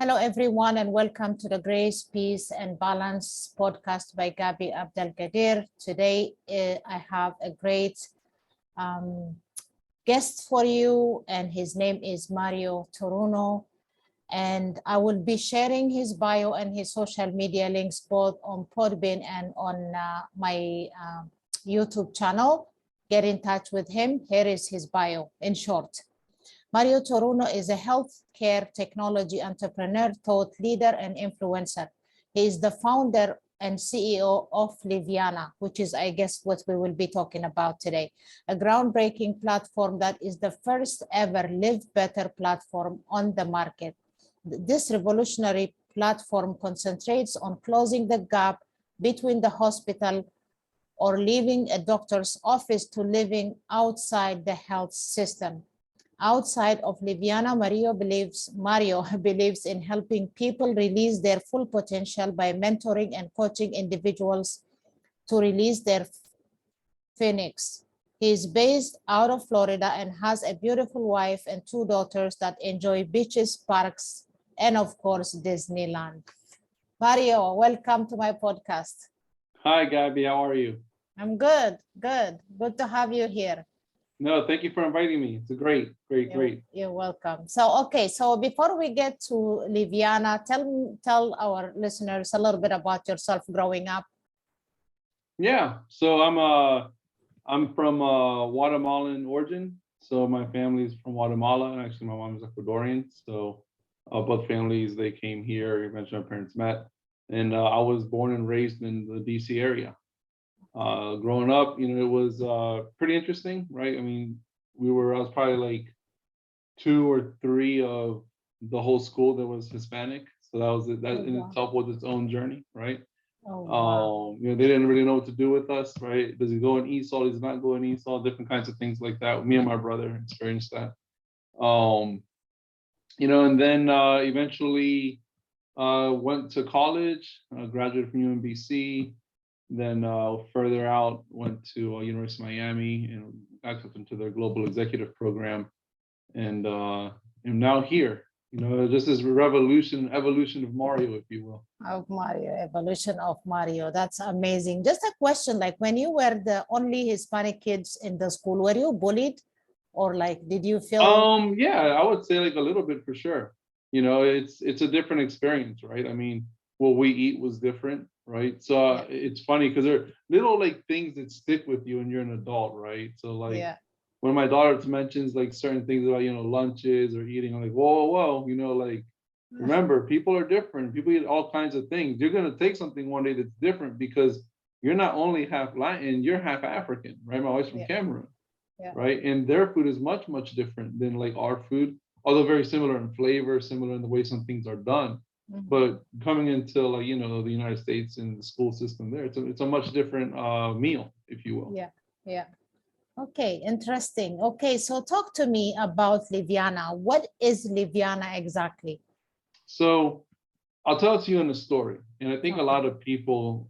Hello, everyone, and welcome to the Grace, Peace, and Balance podcast by Gabi Abdelgadir. Today, I have a great guest for you, and his name is Mario Toruno. And I will be sharing his bio and his social media links both on Podbean and on my YouTube channel. Get in touch with him. Here is his bio in short. Mario Toruno is a healthcare technology entrepreneur, thought leader, and influencer. He is the founder and CEO of Livyana, which is, I guess, what we will be talking about today. A groundbreaking platform that is the first ever Live Better platform on the market. This revolutionary platform concentrates on closing the gap between the hospital or leaving a doctor's office to living outside the health system. Outside of Liviana, Mario believes in helping people release their full potential by mentoring and coaching individuals to release their phoenix. He is based out of Florida and has a beautiful wife and two daughters that enjoy beaches, parks, and of course, Disneyland. Mario, welcome to my podcast. Hi, Gabby. How are you? I'm good. Good to have you here. No, thank you for inviting me. It's a great. You're welcome. So before we get to Liviana, tell our listeners a little bit about yourself growing up. Yeah, so I'm from Guatemalan origin. So my family is from Guatemala, and actually my mom is Ecuadorian. So both families, they came here. Eventually, my parents met, and I was born and raised in the DC area. Growing up, it was pretty interesting, right? I mean, I was probably like 2 or 3 of the whole school that was Hispanic. So that in itself was its own journey, right? Oh, wow. They didn't really know what to do with us, right? Does he go in ESOL? Does he not go in ESOL? Different kinds of things like that. Me and my brother experienced that. And then eventually went to college, graduated from UMBC. Then further out, went to University of Miami and got up into their global executive program, and am now here. Just this evolution of Mario, if you will. Evolution of Mario. That's amazing. Just a question, like when you were the only Hispanic kids in the school, were you bullied, or like did you feel? Yeah, I would say like a little bit for sure. It's a different experience, right? I mean, what we eat was different, right? So it's funny because there are little like things that stick with you when you're an adult, right? So like when my daughter mentions like certain things about lunches or eating, I'm like, whoa, like remember, people are different. People eat all kinds of things. You're gonna take something one day that's different because you're not only half Latin, you're half African, right? My wife's from Cameroon, right? And their food is much, much different than like our food, although very similar in flavor, similar in the way some things are done. But coming into like the United States and the school system there, it's a much different meal, if you will. Yeah. Okay, interesting. Okay, so talk to me about Liviana. What is Liviana exactly? So I'll tell it to you in a story, and I think a lot of people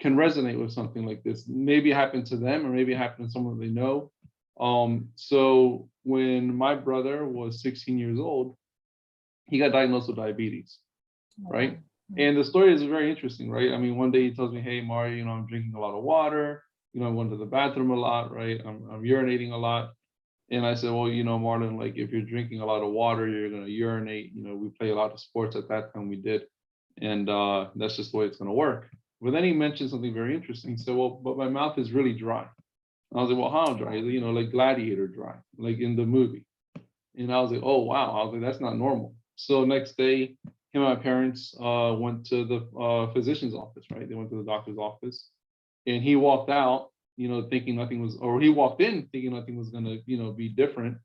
can resonate with something like this. Maybe it happened to them, or maybe it happened to someone they know. So when my brother was 16 years old, he got diagnosed with diabetes, right? And the story is very interesting, right? I mean, one day he tells me, hey, Mario, I'm drinking a lot of water. I'm going to the bathroom a lot, right? I'm urinating a lot. And I said, well, Marlon, like if you're drinking a lot of water, you're going to urinate. We play a lot of sports at that time, we did. And that's just the way it's going to work. But then he mentioned something very interesting. He said, well, but my mouth is really dry. And I was like, well, how dry? Like Gladiator dry, like in the movie. And I was like, oh, wow. I was like, that's not normal. So next day, him and my parents went to the physician's office, right? They went to the doctor's office, and he walked out, thinking nothing was, or he walked in thinking nothing was going to, be different.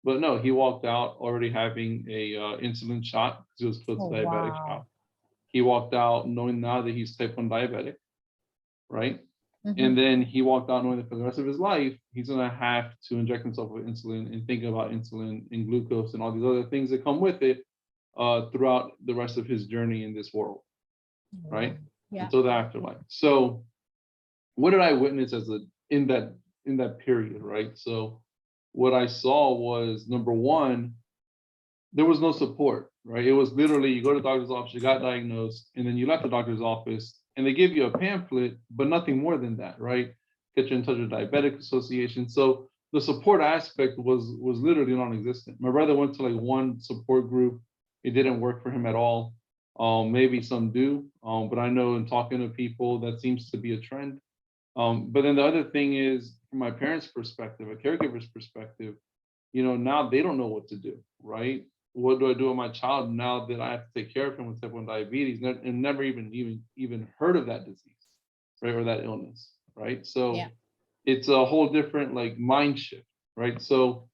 But no, he walked out already having a insulin shot because he was close to diabetic shot. He walked out knowing now that he's type 1 diabetic, right? And then he walked out knowing that for the rest of his life, he's going to have to inject himself with insulin and think about insulin and glucose and all these other things that come with it throughout the rest of his journey in this world, right? Until the afterlife. So what did I witness in that period, right? So what I saw was, number one, there was no support. right? It was literally, you go to the doctor's office, you got diagnosed, and then you left the doctor's office, and they give you a pamphlet, but nothing more than that, right? Get you in touch with Diabetic Association. So the support aspect was literally non-existent. My brother went to like one support group. It didn't work for him at all. Maybe some do, but I know in talking to people, that seems to be a trend. But then the other thing is, from my parents' perspective, a caregiver's perspective, now they don't know what to do, right? What do I do with my child now that I have to take care of him with type 1 diabetes and never even heard of that disease, right? Or that illness, right? So Yeah. it's a whole different like mind shift, right? So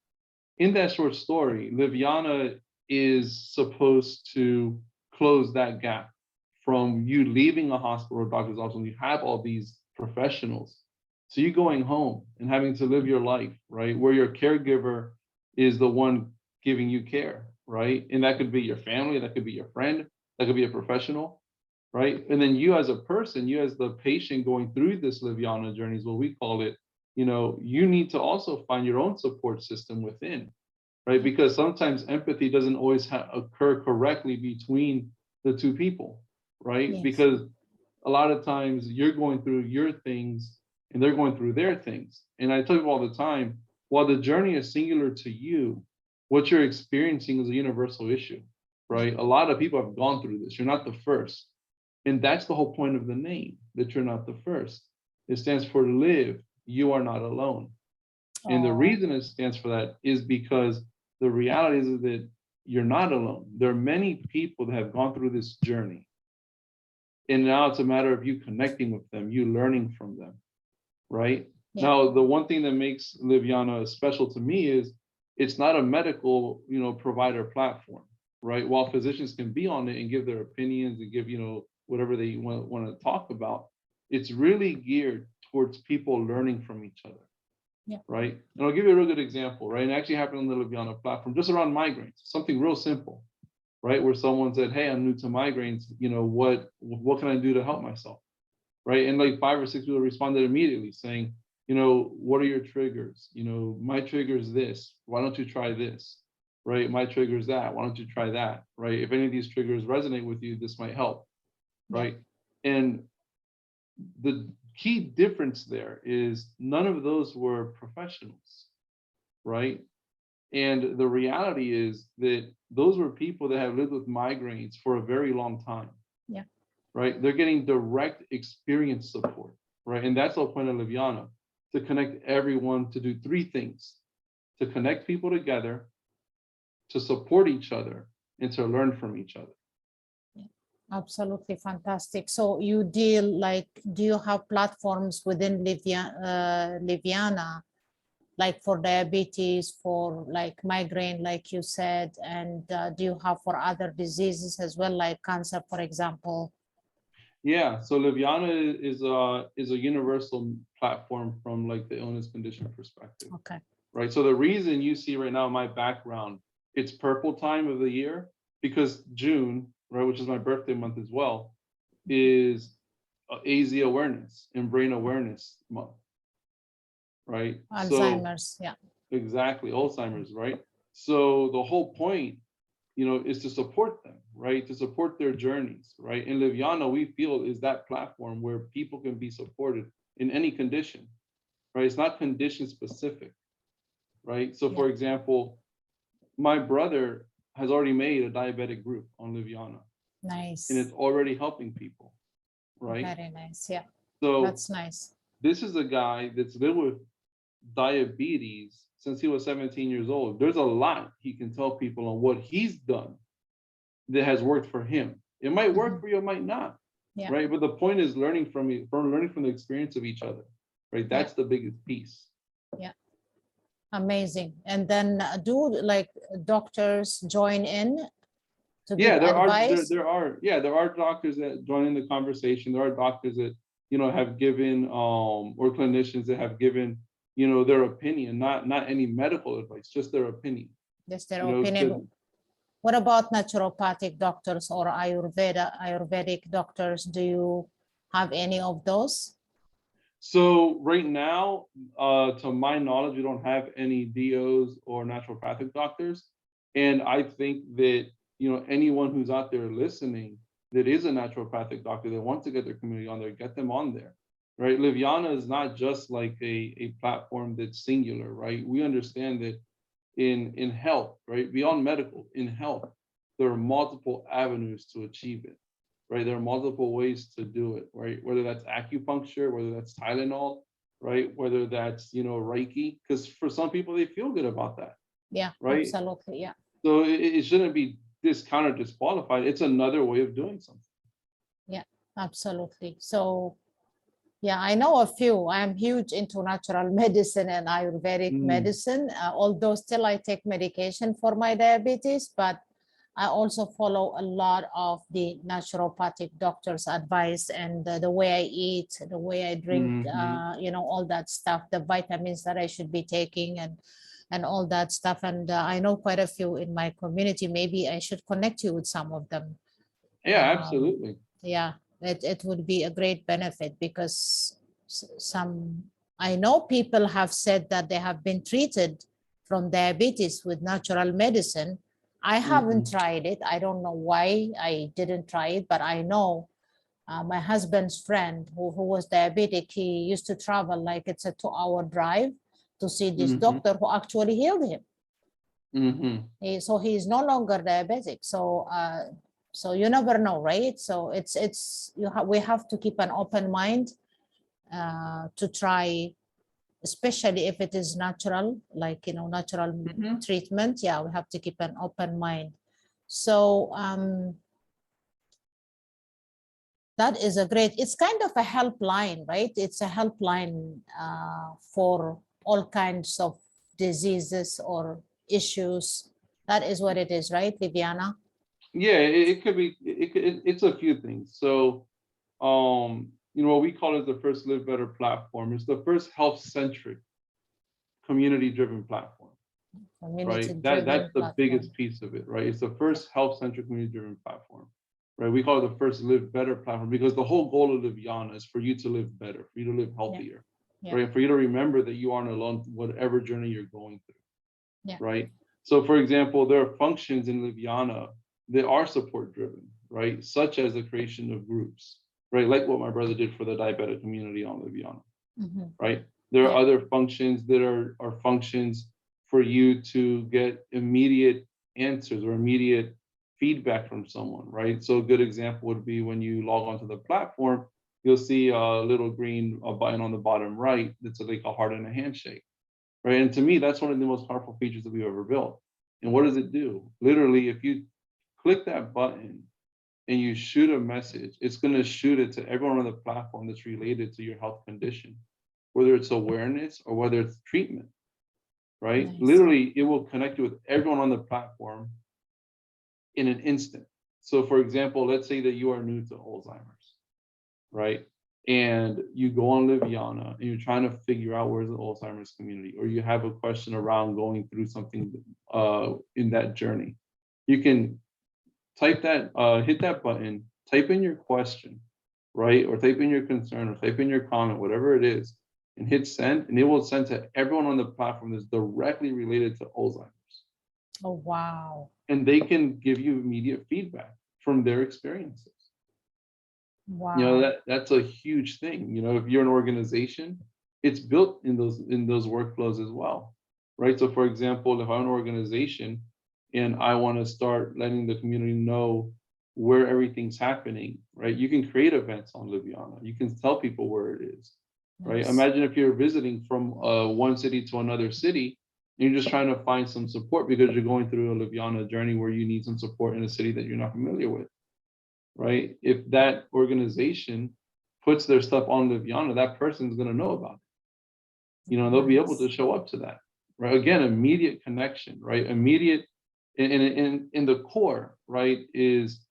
in that short story, Livyana is supposed to close that gap from you leaving a hospital or doctor's office when you have all these professionals. So you going home and having to live your life, right? Where your caregiver is the one giving you care, right? And that could be your family, that could be your friend, that could be a professional, right? And then you as a person, you as the patient going through this Livyana journey is what we call it, you need to also find your own support system within, right? Because sometimes empathy doesn't always occur correctly between the two people, right? Yes. Because a lot of times you're going through your things and they're going through their things. And I tell you all the time, while the journey is singular to you, what you're experiencing is a universal issue, right? A lot of people have gone through this. You're not the first. And that's the whole point of the name, that you're not the first. It stands for live, you are not alone. And the reason it stands for that is because the reality is that you're not alone. There are many people that have gone through this journey. And now it's a matter of you connecting with them, you learning from them, right? Yeah. Now, the one thing that makes Livyana special to me is it's not a medical, provider platform, right? While physicians can be on it and give their opinions and give, whatever they want to talk about, it's really geared towards people learning from each other. Yeah. Right. And I'll give you a real good example, right? And it actually happened on the Livyana platform, just around migraines, something real simple, right? Where someone said, hey, I'm new to migraines, what can I do to help myself? Right. And like 5 or 6 people responded immediately saying, what are your triggers? My trigger is this. Why don't you try this? Right. My trigger is that. Why don't you try that? Right. If any of these triggers resonate with you, this might help. Right. Yeah. And the key difference there is none of those were professionals, right? And the reality is that those were people that have lived with migraines for a very long time. Yeah. Right? They're getting direct experience support, right? And that's the point of Livyana, to connect everyone, to do 3 things: to connect people together, to support each other, and to learn from each other. Absolutely fantastic. So you do you have platforms within Livyana, like for diabetes, for like migraine, like you said, and do you have for other diseases as well, like cancer, for example? Yeah, so Livyana is a universal platform from like the illness condition perspective. Okay. Right. So the reason you see right now my background, it's purple time of the year because June, right, which is my birthday month as well, is AZ awareness and brain awareness month. Right. Alzheimer's, so, yeah. Exactly, Alzheimer's, right? So the whole point, is to support them, right? To support their journeys, right? And Livyana, we feel, is that platform where people can be supported in any condition, right? It's not condition specific, right? So for example, my brother has already made a diabetic group on Livyana. Nice. And it's already helping people, right? Very nice, yeah. So that's nice. This is a guy that's lived with diabetes since he was 17 years old. There's a lot he can tell people on what he's done that has worked for him. It might work for you, it might not, right? But the point is learning from the experience of each other, right? That's the biggest piece. Yeah. Amazing. And then do like doctors join in to give advice? advice? There are doctors that join in the conversation. There are doctors that have given or clinicians that have given their opinion, not any medical advice, just their opinion. Just their opinion. What about naturopathic doctors or Ayurvedic doctors? Do you have any of those? So right now, to my knowledge, we don't have any DOs or naturopathic doctors. And I think that, anyone who's out there listening that is a naturopathic doctor that wants to get their community on there, get them on there, right? Livyana is not just like a platform that's singular, right? We understand that in health, right, beyond medical, in health, there are multiple avenues to achieve it, right? There are multiple ways to do it, right? Whether that's acupuncture, whether that's Tylenol, right? Whether that's, Reiki, because for some people, they feel good about that, Yeah, right? absolutely. Yeah. So it shouldn't be discounted, disqualified. It's another way of doing something. Yeah, absolutely. So yeah, I know a few. I'm huge into natural medicine and Ayurvedic medicine, although still I take medication for my diabetes, but I also follow a lot of the naturopathic doctor's advice, and the way I eat, the way I drink, all that stuff, the vitamins that I should be taking, and all that stuff. And I know quite a few in my community. Maybe I should connect you with some of them. Yeah, absolutely. Yeah, it would be a great benefit, because I know people have said that they have been treated from diabetes with natural medicine. I haven't tried it. I don't know why I didn't try it, but I know my husband's friend who was diabetic, he used to travel like it's a 2-hour drive to see this doctor who actually healed him. So he is no longer diabetic. So you never know, right? So we have to keep an open mind to try, especially if it is natural, like natural treatment. Yeah, we have to keep an open mind. So that is it's kind of a helpline, right? It's a helpline for all kinds of diseases or issues. That is what it is, right, Liviana? Yeah, it could be. It's a few things. So, what we call it the first Live Better platform. It's the first health-centric, community-driven platform. Right. That's the biggest piece of it. Right. It's the first health-centric, community-driven platform. Right. We call it the first Live Better platform because the whole goal of Livyana is for you to live better, for you to live healthier, right? For you to remember that you aren't alone, whatever journey you're going through. Right. So, for example, there are functions in Livyana that are support-driven, right? Such as the creation of groups, right? Like what my brother did for the diabetic community on Livyana, right? There are other functions that are functions for you to get immediate answers or immediate feedback from someone, right? So a good example would be when you log onto the platform, you'll see a little green button on the bottom right that's like a heart and a handshake, right? And to me, that's one of the most powerful features that we've ever built. And what does it do? Literally, if you click that button and you shoot a message, it's going to shoot it to everyone on the platform that's related to your health condition, whether it's awareness or whether it's treatment, right? Nice. Literally, it will connect you with everyone on the platform in an instant. So for example, let's say that you are new to Alzheimer's, right? And you go on Livyana and you're trying to figure out where's the Alzheimer's community, or you have a question around going through something in that journey. You can type that, hit that button, type in your question, right? Or type in your concern or type in your comment, whatever it is, and hit send, and it will send to everyone on the platform that's directly related to Alzheimer's. Oh, wow. And they can give you immediate feedback from their experiences. Wow. That's a huge thing. If you're an organization, it's built in those workflows as well, right? So for example, if I'm an organization and I want to start letting the community know where everything's happening, right? You can create events on Livyana. You can tell people where it is, right? Yes. Imagine if you're visiting from one city to another city, and you're just trying to find some support because you're going through a Livyana journey where you need some support in a city that you're not familiar with, right? If that organization puts their stuff on Livyana, that person's going to know about it. They'll be able to show up to that, right? Again, immediate connection, right? Immediate, in the core, right, is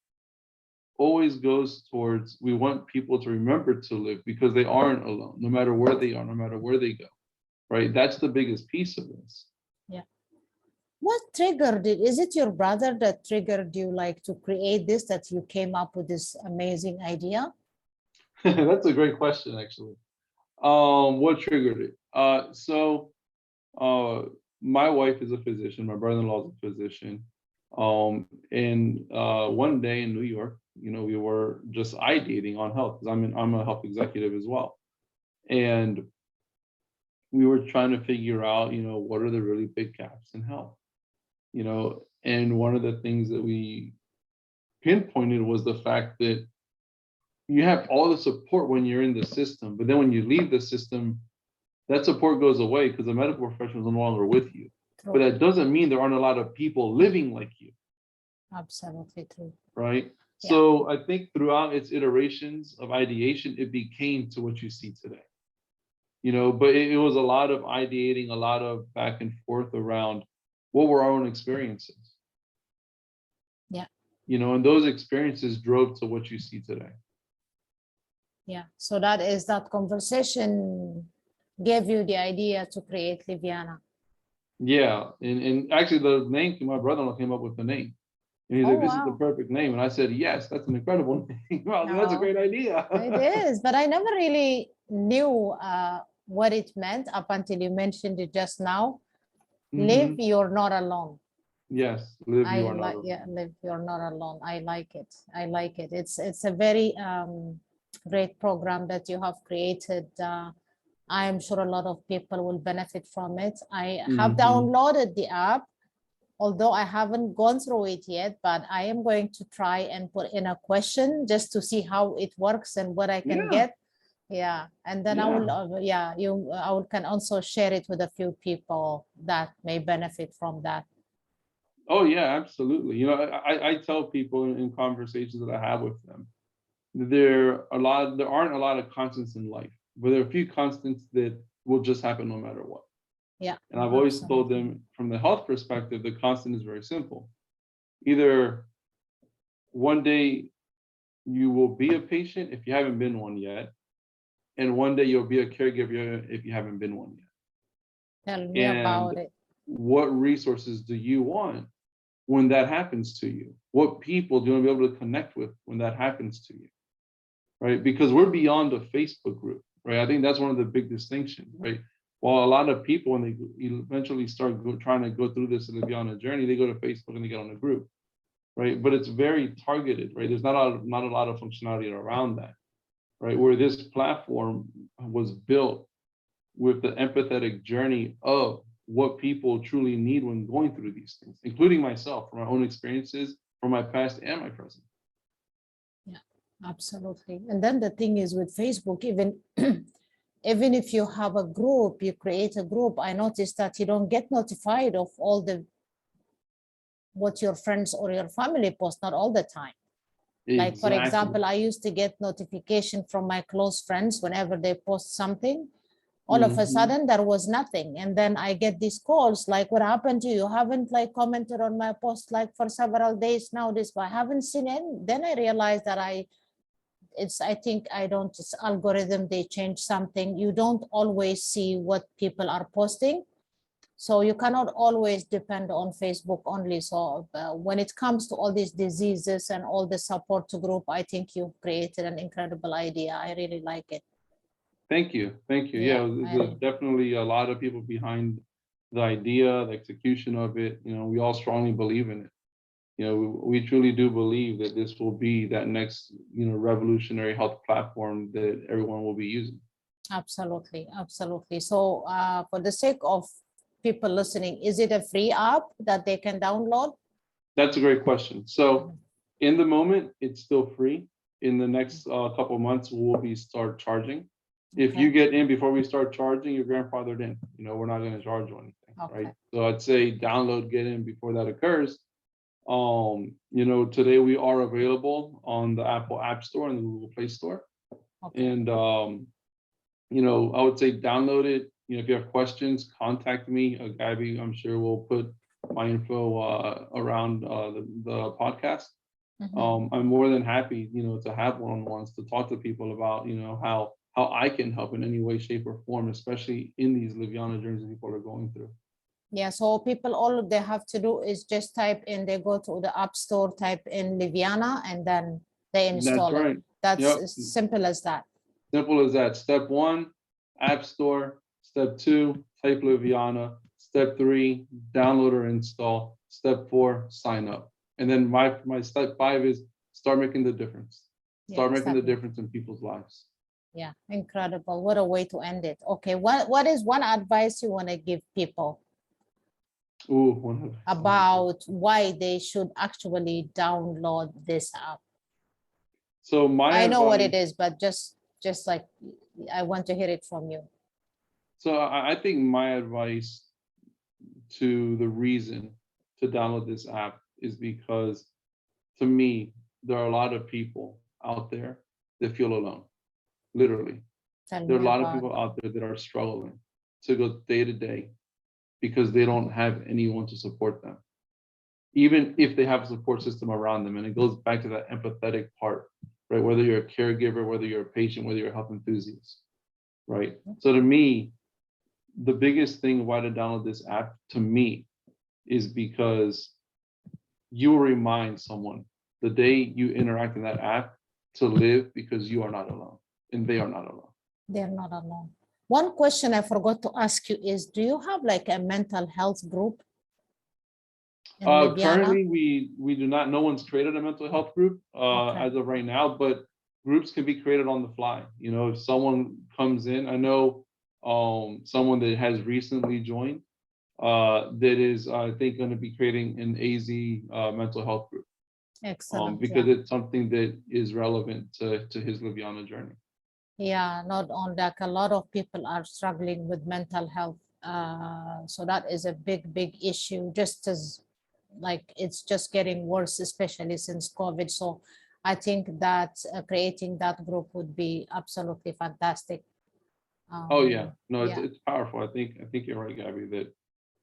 always goes towards, we want people to remember to live because they aren't alone, no matter where they are, no matter where they go, right? That's the biggest piece of this. Yeah. What triggered it? Is it your brother that triggered you like to create this, that you came up with this amazing idea? That's a great question, actually. What triggered it? So my wife is a physician, my brother-in-law is a physician. And one day in New York, we were just ideating on health because I'm a health executive as well. And we were trying to figure out, what are the really big gaps in health, and one of the things that we pinpointed was the fact that you have all the support when you're in the system, but then when you leave the system, that support goes away because the medical professionals are no longer with you. True. But that doesn't mean there aren't a lot of people living like you. Absolutely true. Right? Yeah. So I think throughout its iterations of ideation, it became to what you see today. But it was a lot of ideating, a lot of back and forth around what were our own experiences. Yeah. And those experiences drove to what you see today. Yeah. So that conversation gave you the idea to create Livyana. Yeah. And actually the name, my brother-in-law came up with the name. And he's like, this is the perfect name. And I said, yes, that's an incredible name. Well, that's a great idea. It is, but I never really knew what it meant up until you mentioned it just now. Mm-hmm. Live, you're not alone. Yes, live, you are not alone. Yeah, live, you're not alone. I like it. I like it. It's a very great program that you have created. I am sure a lot of people will benefit from it. I have downloaded the app, although I haven't gone through it yet, but I am going to try and put in a question just to see how it works and what I can get. Yeah, and then I will can also share it with a few people that may benefit from that. Oh yeah, absolutely. I tell people in conversations that I have with them, there aren't a lot of constants in life, but there are a few constants that will just happen no matter what. Yeah. And I've always told them from the health perspective, the constant is very simple. Either one day you will be a patient if you haven't been one yet, and one day you'll be a caregiver if you haven't been one yet. Tell me about it. What resources do you want when that happens to you? What people do you want to be able to connect with when that happens to you? Right? Because we're beyond a Facebook group, right? I think that's one of the big distinctions, right? While a lot of people, when they eventually start trying to go through this Livyana journey, they go to Facebook and they get on a group, right? But it's very targeted, right? There's not a lot of functionality around that, right? Where this platform was built with the empathetic journey of what people truly need when going through these things, including myself, from my own experiences, from my past and my present. Yeah, absolutely. And then the thing is with Facebook, even even if you have a group, you create a group, I noticed that you don't get notified of all what your friends or your family post, not all the time. Exactly. Like, for example, I used to get notification from my close friends whenever they post something. All of a sudden there was nothing. And then I get these calls like, what happened to you? You haven't commented on my post for several days now. I haven't seen it. Then I realized that I think it's algorithm, they change something. You don't always see what people are posting. So you cannot always depend on Facebook only. So when it comes to all these diseases and all the support group, I think you've created an incredible idea. I really like it. Thank you. Yeah, there's definitely a lot of people behind the idea, the execution of it. We all strongly believe in it. We truly do believe that this will be that next, revolutionary health platform that everyone will be using. Absolutely. So for the sake of people listening, is it a free app that they can download? That's a great question. So in the moment, it's still free. In the next couple of months, we'll start charging. If you get in before we start charging, you're grandfathered in. We're not going to charge you anything, right? So I'd say download, get in before that occurs. Today we are available on the Apple App Store and the Google Play Store. And I would say download it. If you have questions, contact me. Gabby, I'm sure we'll put my info around the podcast. I'm more than happy, to have one-on-ones to talk to people about, how I can help in any way, shape, or form, especially in these Livyana journeys that people are going through. Yeah, so people, all they have to do is just type in, they go to the App Store, type in Livyana, and then they install it. That's as simple as that. Simple as that. Step 1, App Store. Step 2, type Livyana. Step 3, download or install. Step 4, sign up. And then my step 5 is start making the difference. Start making the difference in people's lives. Yeah, incredible. What a way to end it. Okay, what is one advice you want to give people about why they should actually download this app? So I know what it is, but just like I want to hear it from you. So I think my advice to the reason to download this app is because, to me, there are a lot of people out there that feel alone, literally. There are a lot of people out there that are struggling to go day to day because they don't have anyone to support them, even if they have a support system around them. And it goes back to that empathetic part, right? Whether you're a caregiver, whether you're a patient, whether you're a health enthusiast, right? So to me, the biggest thing why to download this app, to me, is because you will remind someone the day you interact in that app to live, because you are not alone and they are not alone. They're not alone. One question I forgot to ask you is, do you have like a mental health group in Livyana? Currently, we do not. No one's created a mental health group as of right now, but groups can be created on the fly. You know, if someone comes in, I know someone that has recently joined that is, I think, going to be creating an AZ mental health group. Excellent. Because it's something that is relevant to his Livyana journey. Yeah, not only like a lot of people are struggling with mental health. So that is a big issue, just as like it's just getting worse, especially since COVID. So I think that creating that group would be absolutely fantastic. Oh yeah, no, it's powerful. I think you're right, Gabby, that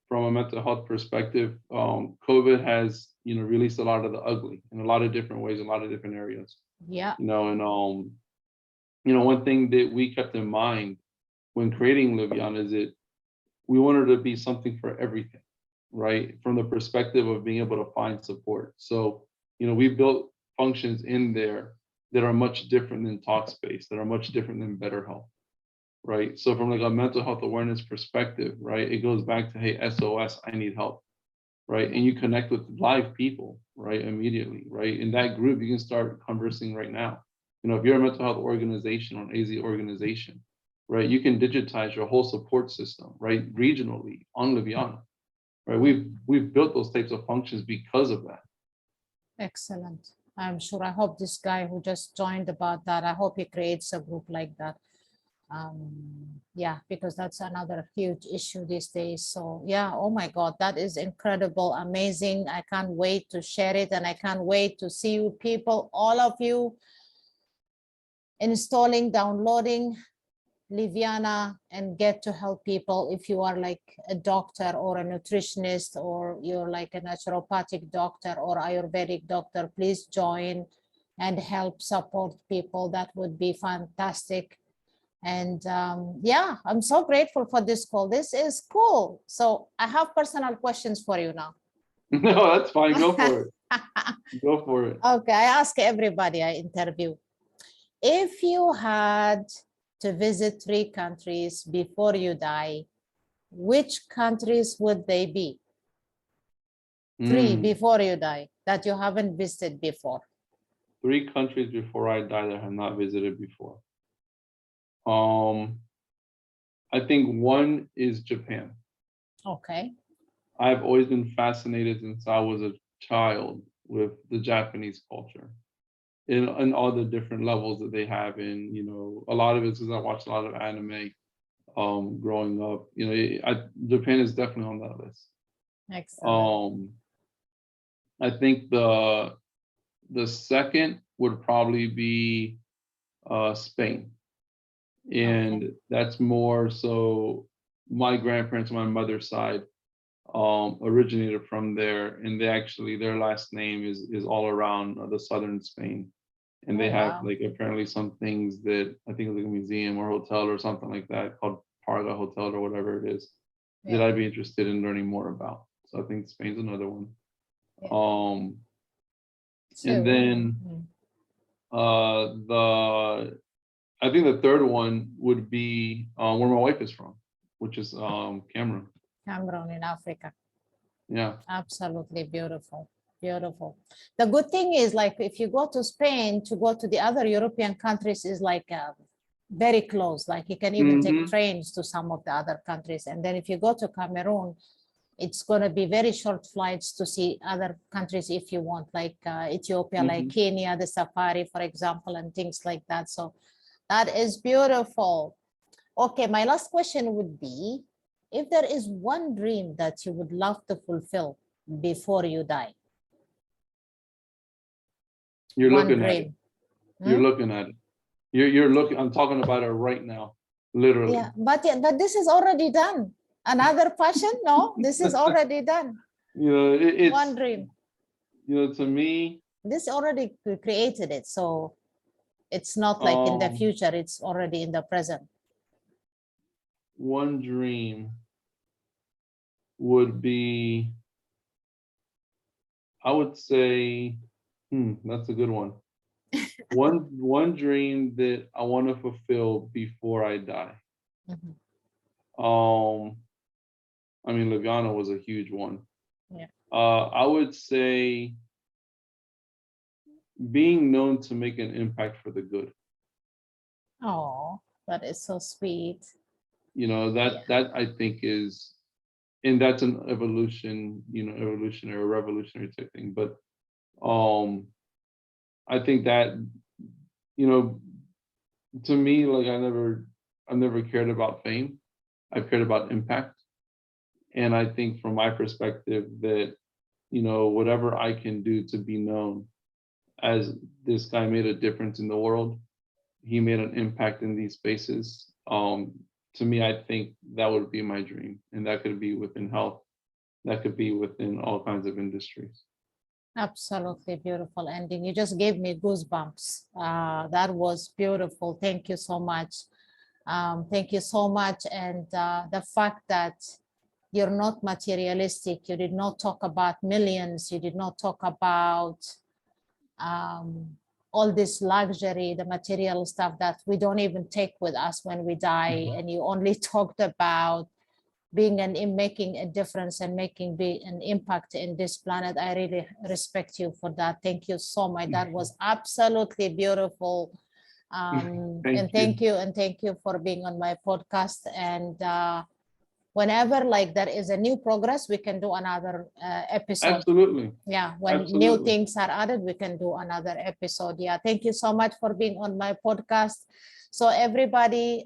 from a mental health perspective, COVID has, released a lot of the ugly in a lot of different ways, a lot of different areas. Yeah. And one thing that we kept in mind when creating Livyana is that we wanted to be something for everything, right? From the perspective of being able to find support. So, we built functions in there that are much different than Talkspace, that are much different than BetterHelp, right? So from like a mental health awareness perspective, right, it goes back to, hey, SOS, I need help, right? And you connect with live people, right, immediately, right? In that group, you can start conversing right now. If you're a mental health organization or an AZ organization, right, you can digitize your whole support system, right, regionally on Livyana, right? We've built those types of functions because of that. Excellent. I'm sure. I hope this guy who just joined about that, I hope he creates a group like that. Yeah, because that's another huge issue these days. So yeah, oh my God, that is incredible, amazing. I can't wait to share it, and I can't wait to see you people, all of you, installing, downloading Livyana and get to help people. If you are like a doctor or a nutritionist, or you're like a naturopathic doctor or Ayurvedic doctor, please join and help support people. That would be fantastic. And yeah, I'm so grateful for this call. This is cool. So I have personal questions for you now. No, that's fine. Go for it. Go for it. Okay, I ask everybody I interview. If you had to visit 3 countries before you die, which countries would they be? 3 before you die that you haven't visited before. 3 countries before I die that I have not visited before. I think one is Japan. Okay. I've always been fascinated since I was a child with the Japanese culture in all the different levels that they have. And, a lot of it is because I watched a lot of anime growing up. Japan is definitely on that list. Excellent. I think the second would probably be Spain. And that's more so my grandparents on my mother's side originated from there, and their last name is all around the southern Spain, and they have like apparently some things that I think is like a museum or hotel or something like that called Parga Hotel or whatever it is that I'd be interested in learning more about. So I think Spain's another one. And then I think the third one would be where my wife is from, which is Cameroon. Cameroon in Africa. Yeah. Absolutely beautiful. Beautiful. The good thing is, like, if you go to Spain, to go to the other European countries is like very close. Like you can even take trains to some of the other countries. And then if you go to Cameroon, it's going to be very short flights to see other countries if you want, like Ethiopia, like Kenya, the safari, for example, and things like that. So that is beautiful. Okay, my last question would be, if there is one dream that you would love to fulfill before you die. You're One looking at it. dream. You're looking at it. You're looking, I'm talking about it right now, literally. Yeah, but this is already done. Another passion? No, this is already done. You know, it's one dream. You know, to me, this already created it. So it's not like in the future, it's already in the present. One dream would be, I would say, that's a good one. One dream that I want to fulfill before I die. I mean, Liviana was a huge one. Yeah. I would say being known to make an impact for the good. Oh, that is so sweet. You know, that I think is, and that's an evolution, you know, evolutionary or revolutionary type thing. But I think that, you know, to me, like I never cared about fame. I've cared about impact. And I think from my perspective that, you know, whatever I can do to be known as this guy made a difference in the world, he made an impact in these spaces. To me, I think that would be my dream. And that could be within health. That could be within all kinds of industries. Absolutely beautiful ending. You just gave me goosebumps. That was beautiful. Thank you so much. Thank you so much. And the fact that you're not materialistic, you did not talk about millions, you did not talk about all this luxury, the material stuff that we don't even take with us when we die. And you only talked about being making a difference and making an impact in this planet. I really respect you for that. Thank you so much. That was absolutely beautiful. Thank you for being on my podcast. And whenever like there is a new progress, we can do another episode. Absolutely. Yeah, when new things are added, we can do another episode. Yeah, thank you so much for being on my podcast. So everybody,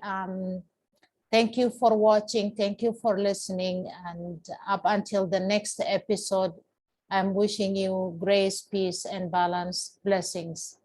thank you for watching. Thank you for listening. And up until the next episode, I'm wishing you grace, peace, and balance. Blessings.